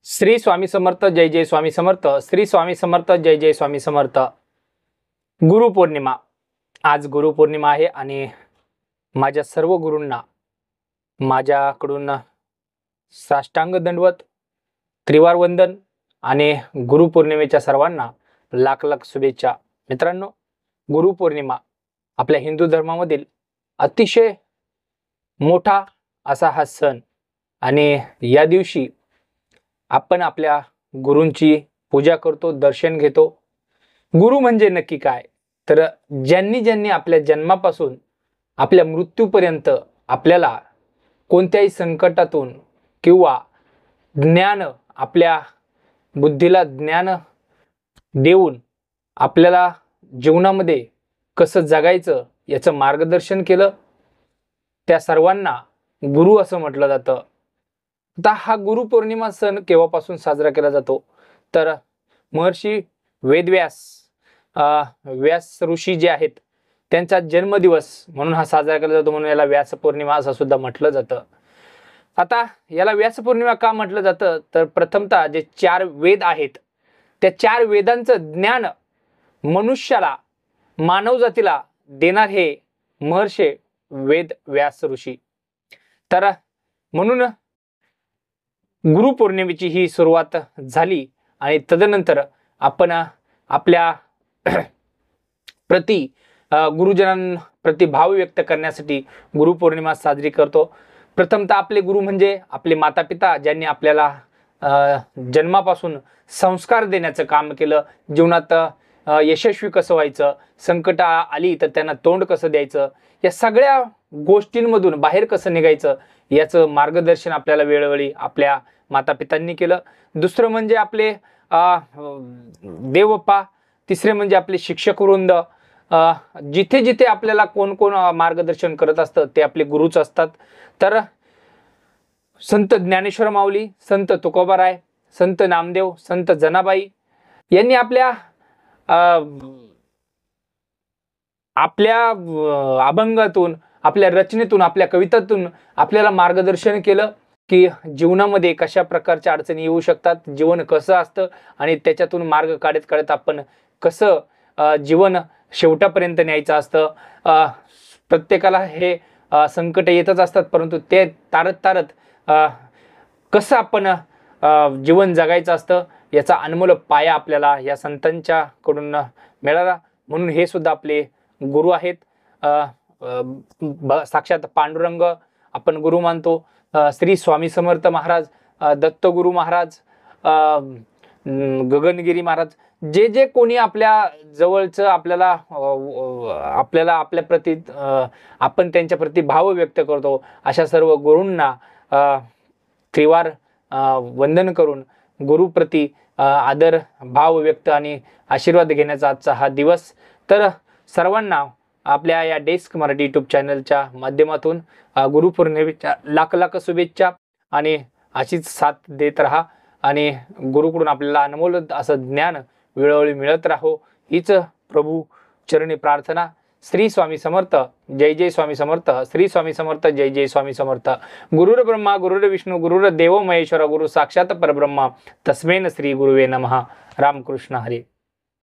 श्री स्वामी समर्थ, जय जय स्वामी समर्थ, श्री स्वामी समर्थ, जय जय स्वामी समर्थ। गुरुपौर्णिमा, आज गुरुपौर्णिमा आहे आणि माझ्या सर्व गुरूंना माझ्याकडून साष्टांग दंडवत, त्रिवार वंदन आणि गुरुपौर्णिमेच्या सर्वांना लाख लाख शुभेच्छा। मित्रांनो, गुरुपौर्णिमा आपल्या हिंदू धर्मामधील अतिशय मोठा असा हा सण आणि या दिवशी आपण आपल्या गुरूंची पूजा करतो, दर्शन घेतो। गुरु म्हणजे नक्की काय, तर ज्यांनी ज्यांनी आपल्या जन्मापासून आपल्या मृत्यूपर्यंत आपल्याला कोणत्याही संकटातून किंवा ज्ञान, आपल्या बुद्धीला ज्ञान देऊन आपल्याला जीवनामध्ये कसं जगायचं याचं मार्गदर्शन केलं, त्या सर्वांना गुरु असं म्हटलं जातं। आता हा गुरुपौर्णिमा सण केव्हापासून साजरा केला जातो, तर महर्षी वेदव्यास व्यास ऋषी जे आहेत त्यांचा जन्मदिवस म्हणून हा साजरा केला जातो, म्हणून याला व्यास पौर्णिमा असं सुद्धा म्हटलं जातं। आता याला व्यास पौर्णिमा का म्हटलं जातं, तर प्रथमतः जे 4 वेद आहेत त्या 4 वेदांचं ज्ञान मनुष्याला, मानव जातीला देणार हे महर्षी वेद व्यास ऋषी। तर म्हणून गुरुपौर्णिमेची ही सुरुवात झाली आणि तदनंतर आपण आपल्या प्रति गुरुजनांप्रती भाव व्यक्त करण्यासाठी गुरुपौर्णिमा साजरी करतो। प्रथमतः आपले गुरु म्हणजे आपले माता पिता, ज्यांनी आपल्याला जन्मापासून संस्कार देण्याचं काम केलं, जीवनात यशस्वी कसं व्हायचं, संकट आली तर त्यांना तोंड कसं द्यायचं, या सगळ्या गोष्टींमधून बाहेर कसं निघायचं याचं मार्गदर्शन आपल्याला वेळोवेळी आपल्या माता पितांनी केलं। दुसरं म्हणजे आपले देवप्पा, तिसरे म्हणजे आपले शिक्षक वृंद, जिथे जिथे आपल्याला कोण कोण मार्गदर्शन करत असतं ते आपले गुरुच असतात। तर संत ज्ञानेश्वर माऊली, संत तुकोबाराय, संत नामदेव, संत जनाबाई यांनी आपल्या अभंगातून, आपल्या रचनेतून, आपल्या कवितातून आपल्याला मार्गदर्शन केलं की जीवनामध्ये कशा प्रकारच्या अडचणी येऊ शकतात, जीवन कसं असतं आणि त्याच्यातून मार्ग काढत काढत आपण कसं जीवन शेवटापर्यंत न्यायचं असतं। प्रत्येकाला हे संकट येतच असतात, परंतु ते तारत तारत कसं आपण जीवन जगायचं असतं याचा अनमोल पाया आपल्याला या संतांच्या कडून मिळाला। म्हणून हे सुद्धा आपले गुरु आहेत। साक्षात पांडुरंग आपण गुरु मानतो, श्री स्वामी समर्थ महाराज, दत्तगुरु महाराज, गगनगिरी महाराज, जे जे कोणी आपल्या जवळचं आपल्याला आपल्या प्रती आपण त्यांच्या प्रती भाव व्यक्त करतो, अशा सर्व गुरूंना त्रिवार वंदन करून गुरुप्रती आदर भाव व्यक्त आणि आशीर्वाद घेण्याचा आजचा हा दिवस। तर सर्वांना आपल्या या डेस्क मराठी यूट्यूब चॅनलच्या माध्यमातून गुरुपौर्णिमेच्या लाख लाख शुभेच्छा आणि अशीच साथ देत राहा आणि गुरुकडून आपल्याला अनमोल असं ज्ञान वेळोवेळी मिळत राहो, हीच प्रभू चरणी प्रार्थना। श्री स्वामी समर्थ, जय जय स्वामी समर्थ, श्री स्वामी समर्थ, जय जय स्वामी समर्थ। गुरुर ब्रह्मा गुरुर विष्णू गुरुर देव महेश्वर, गुरु साक्षात परब्रह्मा, तस्मै श्री गुरुवे नमः। रामकृष्ण हरी।